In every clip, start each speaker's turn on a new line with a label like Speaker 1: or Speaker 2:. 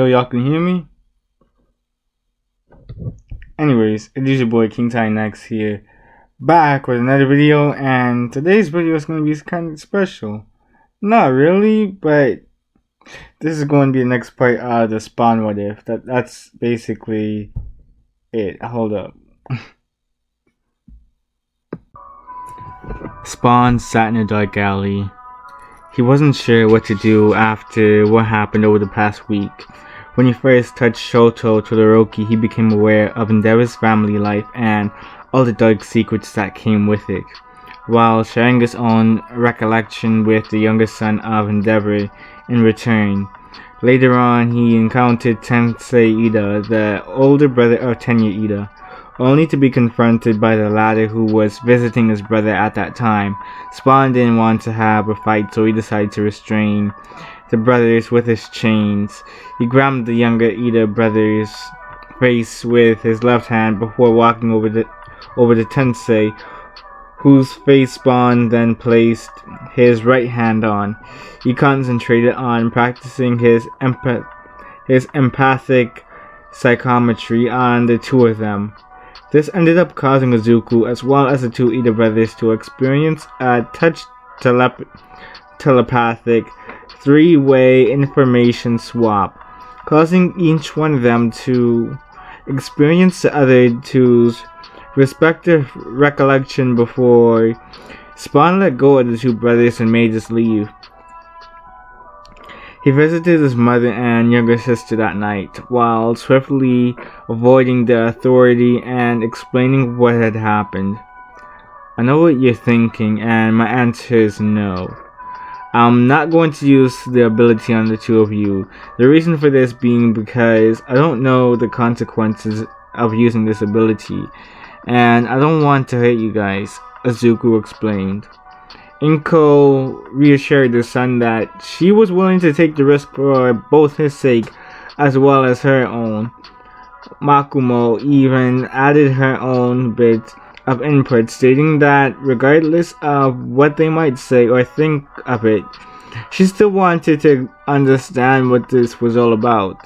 Speaker 1: Yo, y'all can hear me? Anyways, it is your boy King Ty Next here, back with another video, and today's video is going to be kind of special. Not really, but this is going to be the next part of the Spawn What If. That's basically it. Hold up. Spawn sat in a dark alley. He wasn't sure what to do after what happened over the past week. When he first touched Shoto Todoroki, he became aware of Endeavor's family life and all the dark secrets that came with it, while sharing his own recollection with the younger son of Endeavor in return. Later on, he encountered Tensei Ida, the older brother of Tenya Ida, only to be confronted by the latter, who was visiting his brother at that time. Spawn didn't want to have a fight, so he decided to restrain the brothers with his chains. He grabbed the younger Ida brother's face with his left hand before walking over the Tensei, whose face Spawn then placed his right hand on. He concentrated on practicing his empathic psychometry on the two of them. This ended up causing Izuku, as well as the two Ida brothers, to experience a touch telepathic three-way information swap, causing each one of them to experience the other two's respective recollection before Spawn let go of the two brothers and made us leave. He visited his mother and younger sister that night, while swiftly avoiding the authority and explaining what had happened. I know what you're thinking, and my answer is no. I'm not going to use the ability on the two of you. The reason for this being because I don't know the consequences of using this ability, and I don't want to hurt you guys, Izuku explained. Inko reassured her son that she was willing to take the risk for both his sake as well as her own. Makumo even added her own bit of input, stating that regardless of what they might say or think of it, she still wanted to understand what this was all about.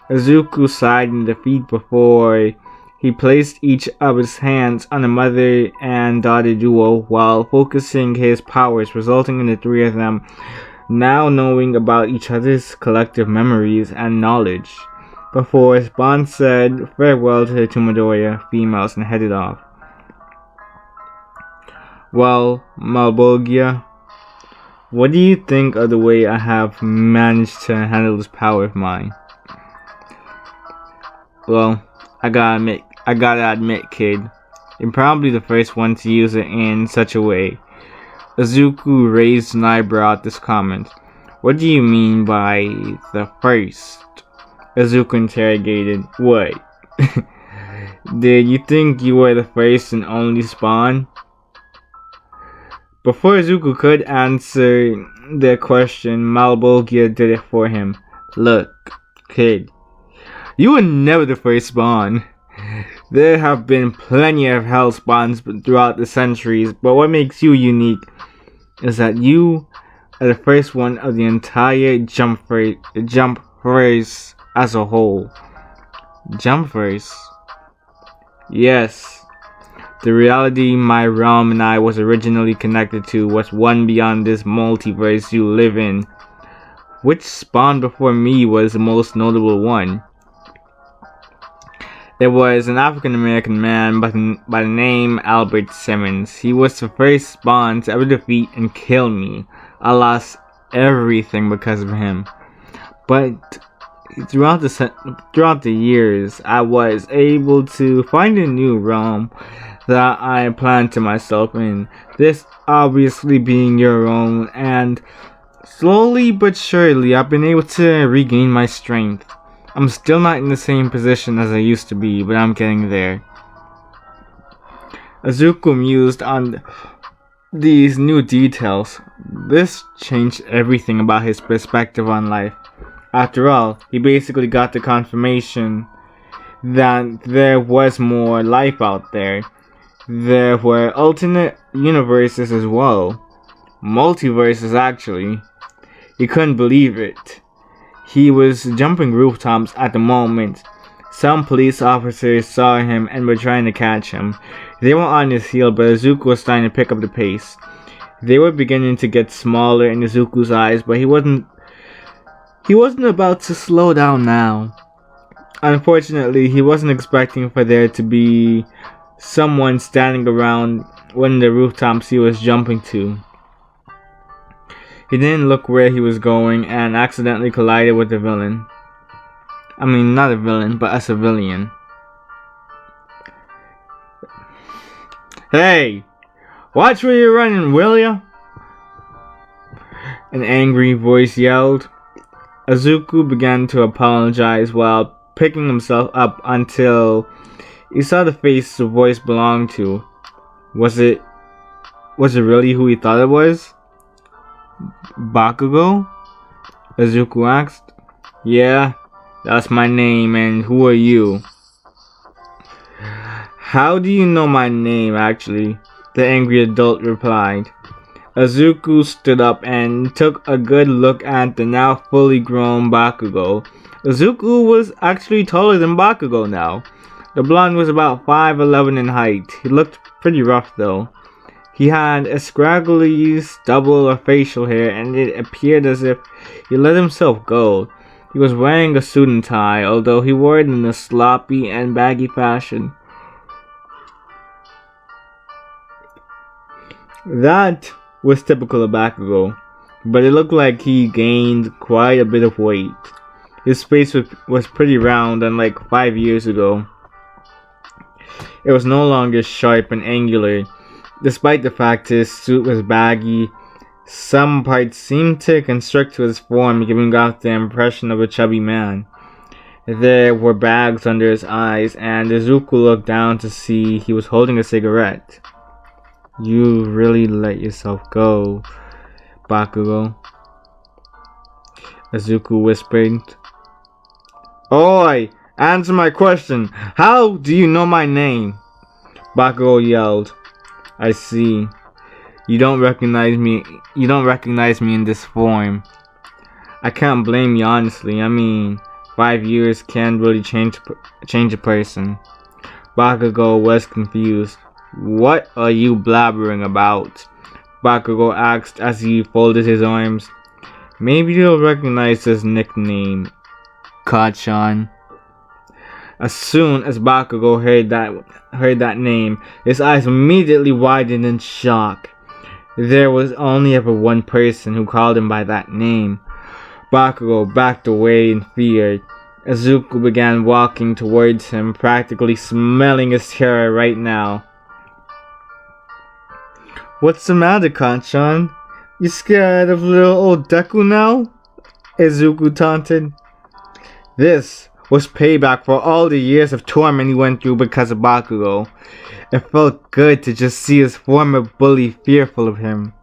Speaker 1: Izuku sighed in defeat before he placed each of his hands on the mother and daughter duo while focusing his powers, resulting in the three of them now knowing about each other's collective memories and knowledge, before Spawn said farewell to the two Midoriya females and headed off. Well, Malbolgia, what do you think of the way I have managed to handle this power of mine? Well, I gotta admit, kid, you're probably the first one to use it in such a way. Izuku raised an eyebrow at this comment. What do you mean by the first? Izuku interrogated. What? Did you think you were the first and only Spawn? Before Izuku could answer the question, Malbolgia did it for him. Look, kid, you were never the first Spawn. There have been plenty of Hell Spawns throughout the centuries, but what makes you unique is that you are the first one of the entire Jumpverse as a whole. Jumpverse? Yes. The reality my realm and I was originally connected to was one beyond this multiverse you live in. Which Spawn before me was the most notable one? There was an African-American man by the name Albert Simmons. He was the first Spawn to ever defeat and kill me. I lost everything because of him. But throughout the years, I was able to find a new realm that I planted myself in. This obviously being your own, and slowly but surely I've been able to regain my strength. I'm still not in the same position as I used to be, but I'm getting there. Izuku mused on these new details. This changed everything about his perspective on life. After all, he basically got the confirmation that there was more life out there. There were alternate universes as well. Multiverses, actually. He couldn't believe it. He was jumping rooftops at the moment. Some police officers saw him and were trying to catch him. They were on his heel, but Izuku was starting to pick up the pace. They were beginning to get smaller in Izuku's eyes, but he wasn't about to slow down now. Unfortunately, he wasn't expecting for there to be someone standing around one of the rooftops he was jumping to. He didn't look where he was going and accidentally collided with a villain. I mean, not a villain, but a civilian. Hey! Watch where you're running, will ya? An angry voice yelled. Izuku began to apologize while picking himself up until he saw the face the voice belonged to. Was it really who he thought it was? Bakugou? Izuku asked. Yeah, that's my name, and who are you? How do you know my name, actually? The angry adult replied. Izuku stood up and took a good look at the now fully grown Bakugou. Izuku was actually taller than Bakugou now. The blonde was about 5'11" in height. He looked pretty rough though. He had a scraggly stubble of facial hair, and it appeared as if he let himself go. He was wearing a suit and tie, although he wore it in a sloppy and baggy fashion. That was typical of Bakugou, but it looked like he gained quite a bit of weight. His face was pretty round, unlike 5 years ago. It was no longer sharp and angular. Despite the fact his suit was baggy, some parts seemed to constrict to his form, giving off the impression of a chubby man. There were bags under his eyes, and Izuku looked down to see he was holding a cigarette. You really let yourself go, Bakugou, Izuku whispered. Oi! Answer my question! How do you know my name? Bakugou yelled. I see. You don't recognize me in this form. I can't blame you, honestly. I mean, 5 years can't really change a person. Bakugou was confused. What are you blabbering about? Bakugou asked as he folded his arms. Maybe you'll recognize his nickname, Kachan. As soon as Bakugou heard that name, his eyes immediately widened in shock. There was only ever one person who called him by that name. Bakugou backed away in fear. Izuku began walking towards him, practically smelling his terror right now. What's the matter, Kachan? You scared of little old Deku now? Izuku taunted. This was payback for all the years of torment he went through because of Bakugou. It felt good to just see his former bully fearful of him.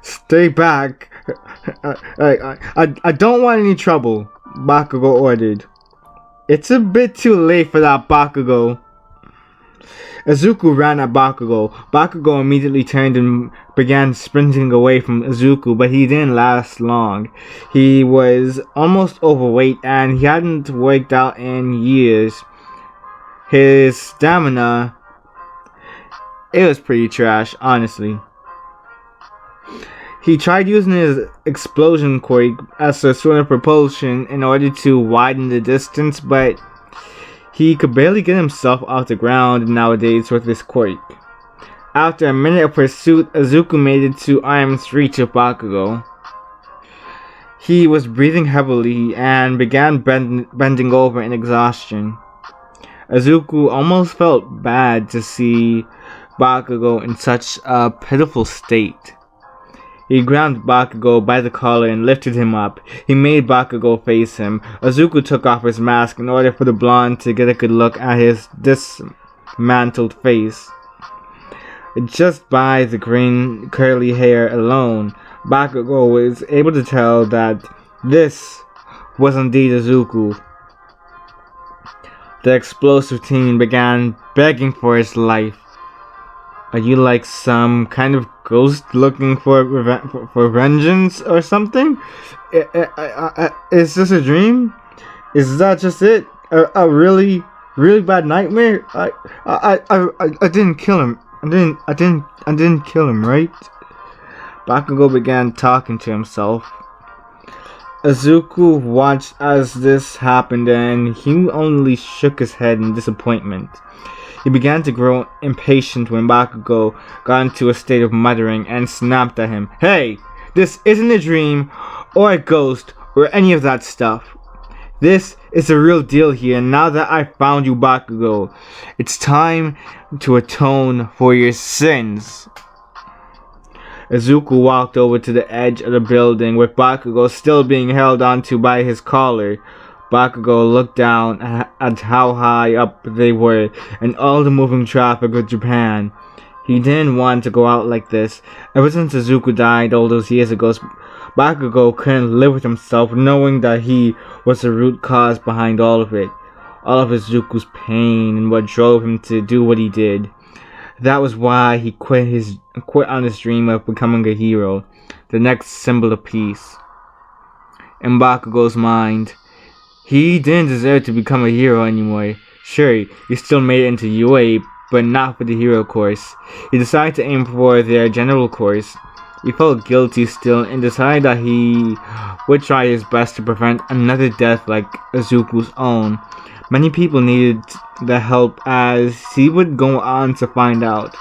Speaker 1: Stay back. I don't want any trouble, Bakugou ordered. It's a bit too late for that, Bakugou. Izuku ran at Bakugou. Bakugou immediately turned and began sprinting away from Izuku, but he didn't last long. He was almost overweight and he hadn't worked out in years. His stamina, it was pretty trash, honestly. He tried using his explosion quake as a sort of propulsion in order to widen the distance, but he could barely get himself off the ground nowadays with his quake. After a minute of pursuit, Izuku made it to arm's reach of Bakugou. He was breathing heavily and began bending over in exhaustion. Izuku almost felt bad to see Bakugou in such a pitiful state. He grabbed Bakugou by the collar and lifted him up. He made Bakugou face him. Izuku took off his mask in order for the blonde to get a good look at his dismantled face. Just by the green curly hair alone, Bakugou was able to tell that this was indeed Izuku. The explosive teen began begging for his life. Are you like some kind of ghost looking for for vengeance or something? Is this a dream? Is that just it? A really, really bad nightmare? I didn't kill him. I didn't kill him, right? Bakugo began talking to himself. Izuku watched as this happened and he only shook his head in disappointment. He began to grow impatient when Bakugo got into a state of muttering and snapped at him. Hey! This isn't a dream, or a ghost, or any of that stuff. This is the real deal here, and now that I found you, Bakugo, it's time to atone for your sins. Izuku walked over to the edge of the building with Bakugo still being held onto by his collar. Bakugo looked down at how high up they were and all the moving traffic of Japan. He didn't want to go out like this. Ever since Izuku died all those years ago, Bakugo couldn't live with himself knowing that he was the root cause behind all of it. All of Izuku's pain and what drove him to do what he did. That was why he quit on his dream of becoming a hero, the next symbol of peace. In Bakugo's mind, he didn't deserve to become a hero anymore. Sure, he still made it into UA, but not for the hero course. He decided to aim for their general course. He felt guilty still and decided that he would try his best to prevent another death like Izuku's own. Many people needed the help, as he would go on to find out.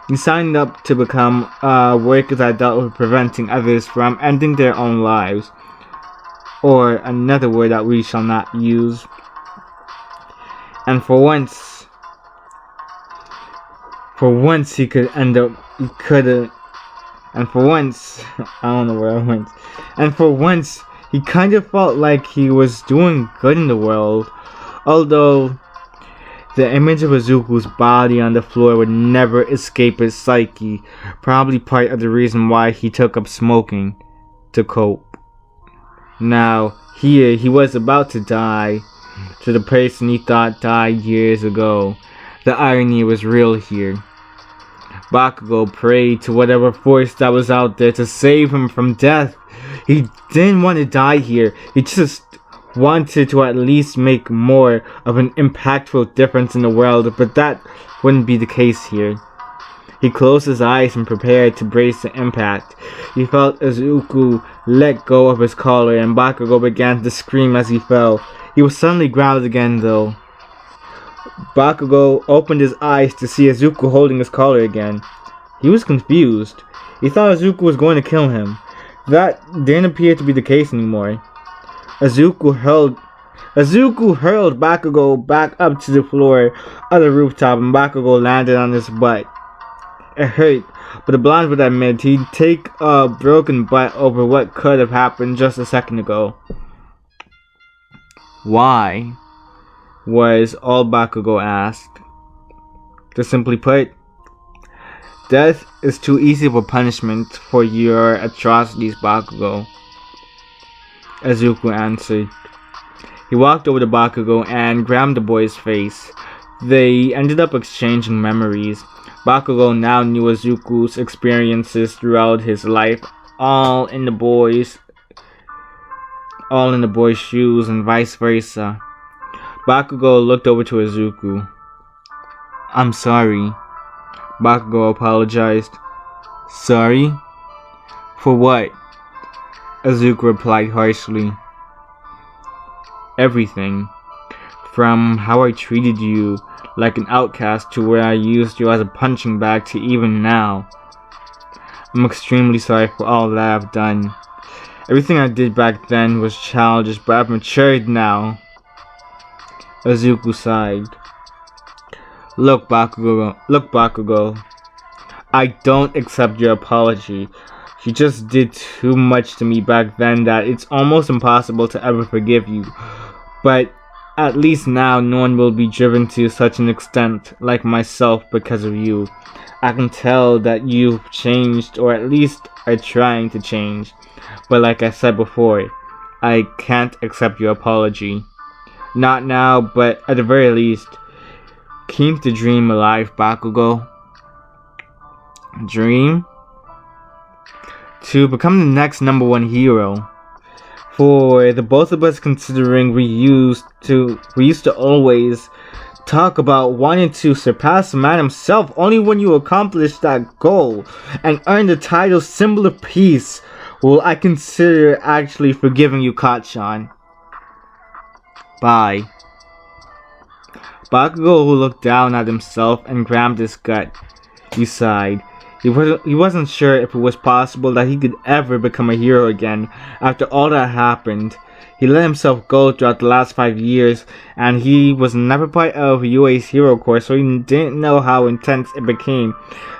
Speaker 1: He signed up to become a worker that dealt with preventing others from ending their own lives. Or another word that we shall not use. And for once he could end up, and for once, I don't know where I went. And for once, he kind of felt like he was doing good in the world. Although, the image of Izuku's body on the floor would never escape his psyche. Probably part of the reason why he took up smoking, to cope. Now, here, he was about to die to the person he thought died years ago. The irony was real here. Bakugo prayed to whatever force that was out there to save him from death. He didn't want to die here. He just wanted to at least make more of an impactful difference in the world, but that wouldn't be the case here. He closed his eyes and prepared to brace the impact. He felt Izuku let go of his collar and Bakugo began to scream as he fell. He was suddenly grounded again though. Bakugo opened his eyes to see Izuku holding his collar again. He was confused. He thought Izuku was going to kill him. That didn't appear to be the case anymore. Izuku hurled Bakugo back up to the floor of the rooftop and Bakugo landed on his butt. It hurt, but the blonde would admit he'd take a broken butt over what could have happened just a second ago. Why? Was all Bakugo asked. To simply put, death is too easy of a punishment for your atrocities, Bakugo. Izuku answered. He walked over to Bakugo and grabbed the boy's face. They ended up exchanging memories. Bakugo now knew Izuku's experiences throughout his life, all in the boy's shoes and vice versa. Bakugo looked over to Izuku. I'm sorry. Bakugo apologized. Sorry? For what? Izuku replied harshly. Everything. From how I treated you like an outcast to where I used you as a punching bag to even now. I'm extremely sorry for all that I've done. Everything I did back then was childish, but I've matured now. Izuku sighed. Look, Bakugo. I don't accept your apology. You just did too much to me back then that it's almost impossible to ever forgive you. But at least now no one will be driven to such an extent like myself because of you. I can tell that you've changed, or at least are trying to change. But like I said before, I can't accept your apology. Not now, but at the very least, keep the dream alive, Bakugo. dream to become the next number one hero. For the both of us, considering we used to always talk about wanting to surpass the man himself only when you accomplish that goal and earn the title Symbol of Peace. Well, I consider actually forgiving you, Kachan. Bye. Bakugou, who looked down at himself and grabbed his gut, he sighed. He wasn't sure if it was possible that he could ever become a hero again after all that happened. He let himself go throughout the last 5 years, and he was never part of UA's hero course, so he didn't know how intense it became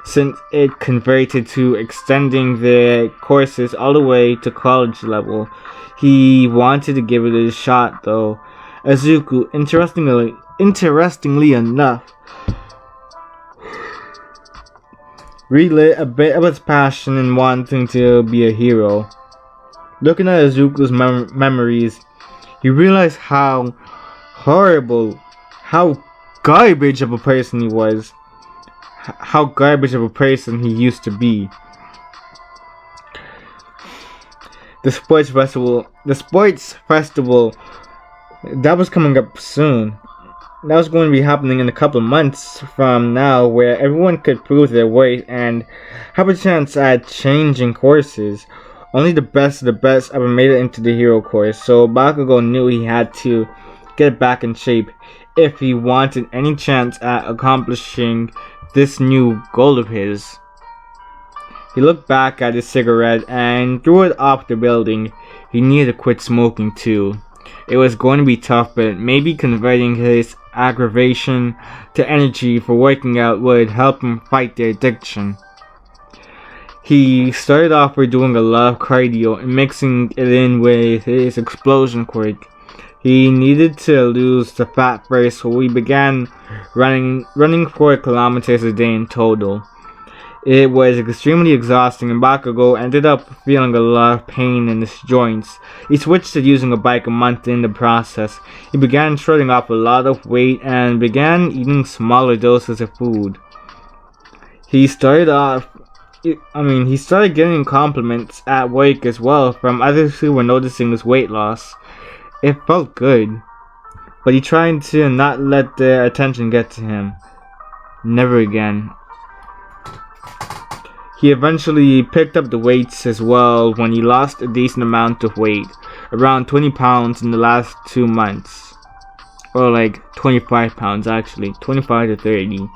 Speaker 1: since it converted to extending the courses all the way to college level. He wanted to give it a shot though. Izuku, interestingly enough, relit a bit of his passion in wanting to be a hero. Looking at Izuku's memories, he realized how horrible, how garbage of a person he was. How garbage of a person he used to be. The sports festival that was coming up soon. That was going to be happening in a couple of months from now, where everyone could prove their worth and have a chance at changing courses. Only the best of the best ever made it into the hero course, so Bakugou knew he had to get back in shape if he wanted any chance at accomplishing this new goal of his. He looked back at his cigarette and threw it off the building. He needed to quit smoking too. It was going to be tough, but maybe converting his aggravation to energy for working out would help him fight the addiction. He started off with doing a lot of cardio and mixing it in with his explosion quirk. He needed to lose the fat first, so he began running 4 kilometers a day in total. It was extremely exhausting, and Bakugou ended up feeling a lot of pain in his joints. He switched to using a bike a month in the process. He began shredding off a lot of weight and began eating smaller doses of food. He started getting compliments at work as well from others who were noticing his weight loss. It felt good, but he tried to not let the attention get to him. Never again. He eventually picked up the weights as well when he lost a decent amount of weight, around 20 pounds in the last 2 months. Or like 25 pounds actually, 25 to 30.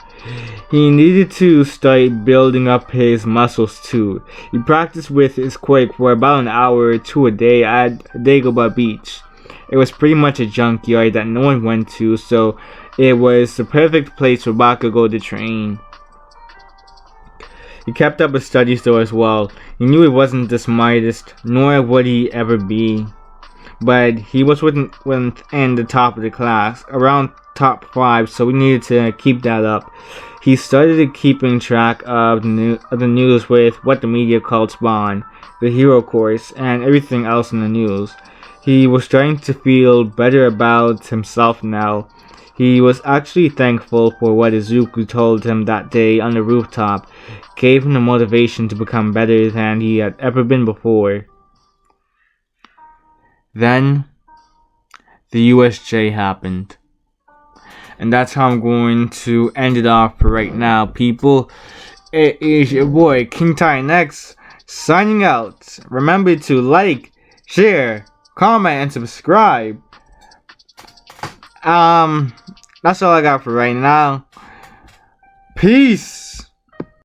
Speaker 1: He needed to start building up his muscles too. He practiced with his quirk for about an hour or 2 a day at Dagobah Beach. It was pretty much a junkyard that no one went to, so it was the perfect place for Bakugou to train. He kept up his studies though as well. He knew he wasn't the smartest, nor would he ever be. But he was within the top of the class, around top 5, so we needed to keep that up. He started keeping track of the news with what the media called Spawn, the hero course, and everything else in the news. He was starting to feel better about himself now. He was actually thankful for what Izuku told him that day on the rooftop. Gave him the motivation to become better than he had ever been before. Then, the USJ happened. And that's how I'm going to end it off for right now, people. It is your boy, King Titan X, signing out. Remember to like, share, comment, and subscribe. That's all I got for right now. Peace!